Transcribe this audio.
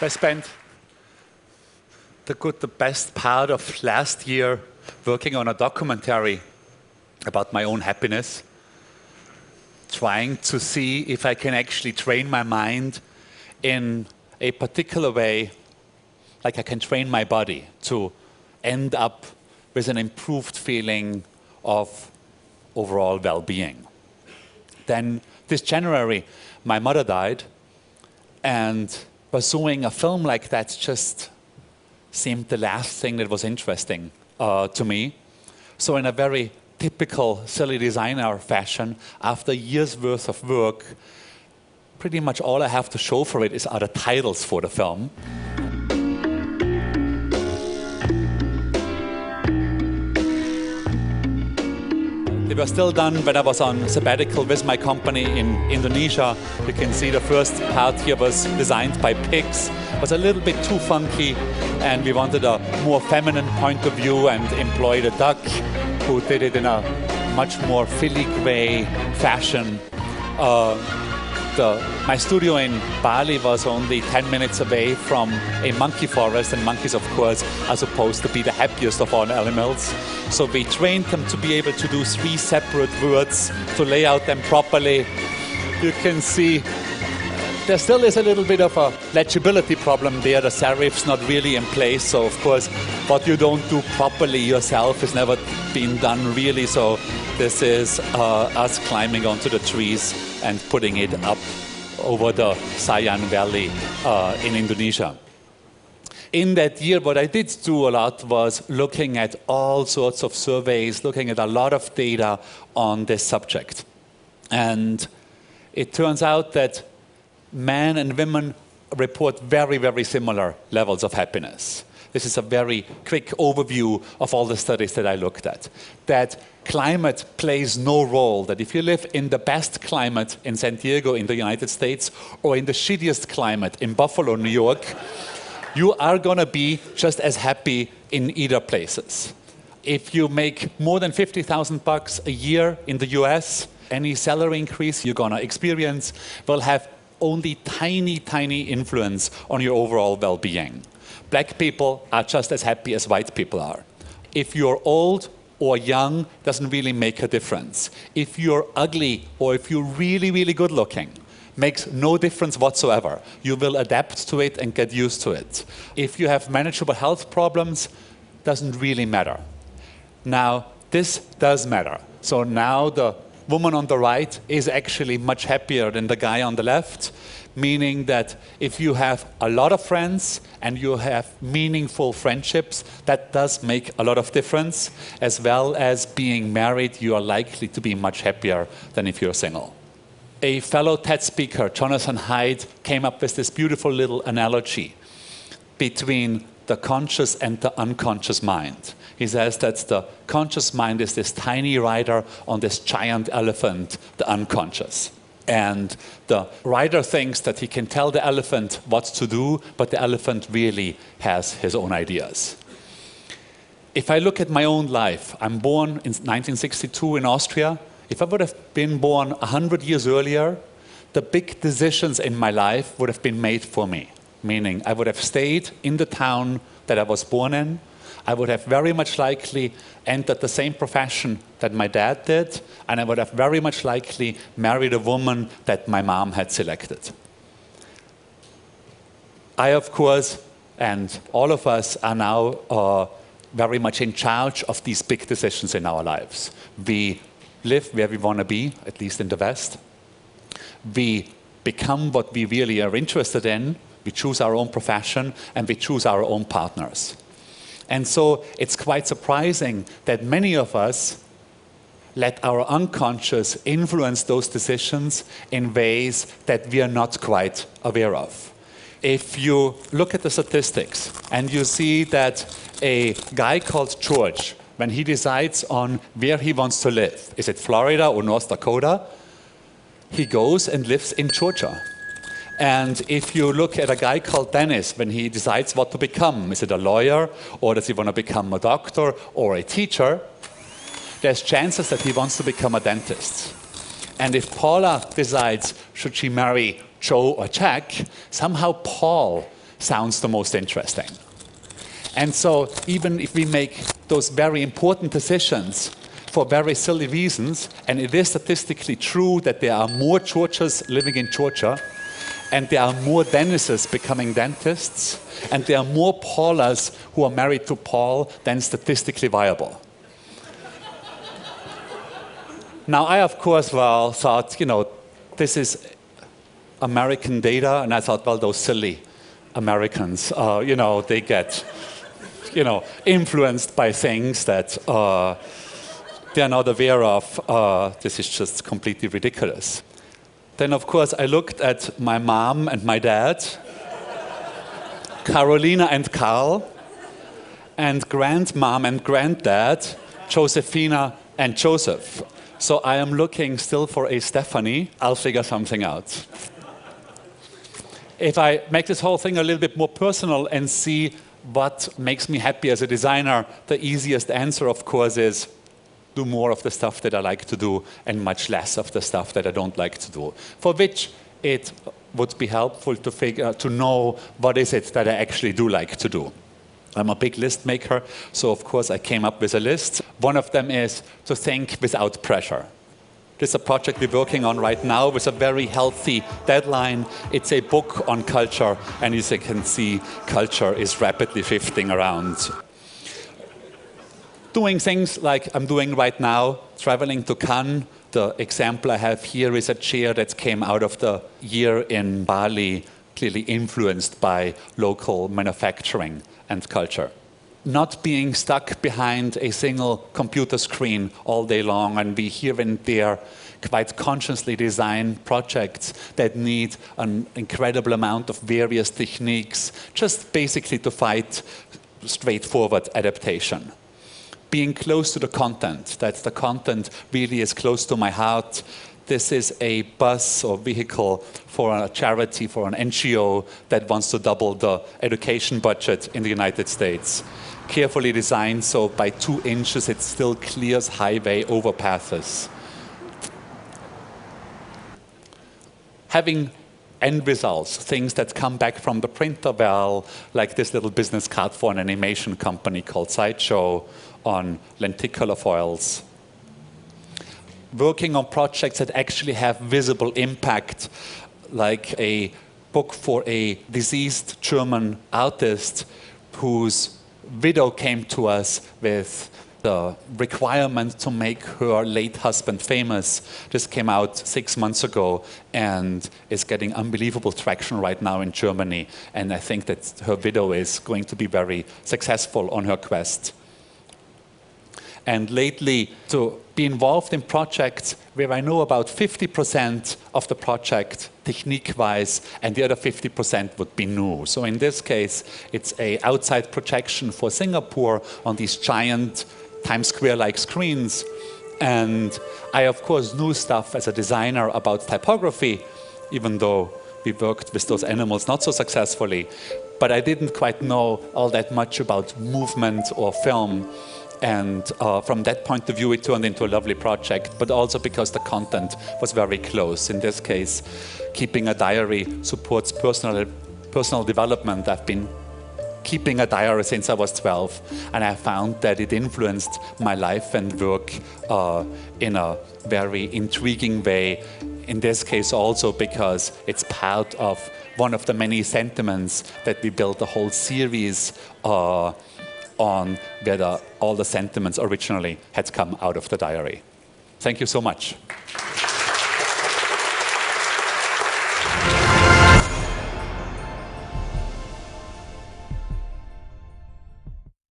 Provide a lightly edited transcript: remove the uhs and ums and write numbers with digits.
I spent the best part of last year working on a documentary about my own happiness, trying to see if I can actually train my mind in a particular way, like I can train my body to end up with an improved feeling of overall well-being. Then this January, my mother died, and pursuing a film like that just seemed the last thing that was interesting to me. So in a very typical silly designer fashion, after years worth of work, pretty much all I have to show for it are the titles for the film. They were still done when I was on sabbatical with my company in Indonesia. You can see the first part here was designed by pigs. It was a little bit too funky, and we wanted a more feminine point of view and employed a duck who did it in a much more filigree fashion. My studio in Bali was only 10 minutes away from a monkey forest, and monkeys, of course, are supposed to be the happiest of all animals. So we trained them to be able to do 3 separate words, to lay out them properly. You can see there still is a little bit of a legibility problem there. The serif's not really in place, so of course what you don't do properly yourself has never been done really. So this is us climbing onto the trees and putting it up over the Sayan Valley in Indonesia. In that year, what I did do a lot was looking at all sorts of surveys, looking at a lot of data on this subject. And it turns out that men and women report very, very similar levels of happiness. This is a very quick overview of all the studies that I looked at. That climate plays no role, that if you live in the best climate in San Diego in the United States or in the shittiest climate in Buffalo, New York, you are going to be just as happy in either places. If you make more than $50,000 a year in the US, any salary increase you're going to experience will have only tiny, tiny influence on your overall well-being. Black people are just as happy as white people are. If you're old or young, doesn't really make a difference. If you're ugly or if you're really, really good looking, makes no difference whatsoever. You will adapt to it and get used to it. If you have manageable health problems, doesn't really matter. Now, this does matter. So now the woman on the right is actually much happier than the guy on the left, meaning that if you have a lot of friends and you have meaningful friendships, that does make a lot of difference. As well as being married, you are likely to be much happier than if you're single. A fellow TED speaker, Jonathan Haidt, came up with this beautiful little analogy between the conscious and the unconscious mind. He says that the conscious mind is this tiny rider on this giant elephant, the unconscious. And the rider thinks that he can tell the elephant what to do, but the elephant really has his own ideas. If I look at my own life, I'm born in 1962 in Austria. If I would have been born 100 years earlier, the big decisions in my life would have been made for me. Meaning, I would have stayed in the town that I was born in. I would have very much likely entered the same profession that my dad did, and I would have very much likely married a woman that my mom had selected. I, of course, and all of us are now very much in charge of these big decisions in our lives. We live where we want to be, at least in the West. We become what we really are interested in. We choose our own profession, and we choose our own partners. And so it's quite surprising that many of us let our unconscious influence those decisions in ways that we are not quite aware of. If you look at the statistics and you see that a guy called George, when he decides on where he wants to live, is it Florida or North Dakota, he goes and lives in Georgia. And if you look at a guy called Dennis, when he decides what to become, is it a lawyer, or does he want to become a doctor or a teacher, there's chances that he wants to become a dentist. And if Paula decides, should she marry Joe or Jack, somehow Paul sounds the most interesting. And so even if we make those very important decisions for very silly reasons, and it is statistically true that there are more Georgias living in Georgia, and there are more Dennises becoming dentists, and there are more Paulas who are married to Paul than statistically viable. Now, I, of course, thought, this is American data, and I thought, well, those silly Americans, they get, influenced by things that they're not aware of. This is just completely ridiculous. Then, of course, I looked at my mom and my dad, Carolina and Carl, and grandmom and granddad, Josephina and Joseph. So I am looking still for a Stephanie. I'll figure something out. If I make this whole thing a little bit more personal and see what makes me happy as a designer, the easiest answer, of course, is do more of the stuff that I like to do and much less of the stuff that I don't like to do. For which it would be helpful to know what is it that I actually do like to do. I'm a big list maker, so of course I came up with a list. One of them is to think without pressure. This is a project we're working on right now with a very healthy deadline. It's a book on culture, and as you can see, culture is rapidly shifting around. Doing things like I'm doing right now, traveling to Cannes. The example I have here is a chair that came out of the year in Bali, clearly influenced by local manufacturing and culture. Not being stuck behind a single computer screen all day long, and we here and there quite consciously design projects that need an incredible amount of various techniques, just basically to fight straightforward adaptation. Being close to the content, that the content really is close to my heart. This is a bus or vehicle for a charity, for an NGO that wants to double the education budget in the United States. Carefully designed, so by 2 inches it still clears highway overpasses. Having end results, things that come back from the printer well, like this little business card for an animation company called Sideshow on lenticular foils. Working on projects that actually have visible impact, like a book for a deceased German artist whose widow came to us with the requirement to make her late husband famous. This came out 6 months ago and is getting unbelievable traction right now in Germany. And I think that her widow is going to be very successful on her quest. And lately, to be involved in projects where I know about 50% of the project technique-wise, and the other 50% would be new. So in this case, it's an outside projection for Singapore on these giant Times Square-like screens. And I, of course, knew stuff as a designer about typography, even though we worked with those animals not so successfully. But I didn't quite know all that much about movement or film. And from that point of view, it turned into a lovely project, but also because the content was very close. In this case, keeping a diary supports personal development. I've been keeping a diary since I was 12, and I found that it influenced my life and work in a very intriguing way. In this case also because it's part of one of the many sentiments that we built a whole series on, where all the sentiments originally had come out of the diary. Thank you so much.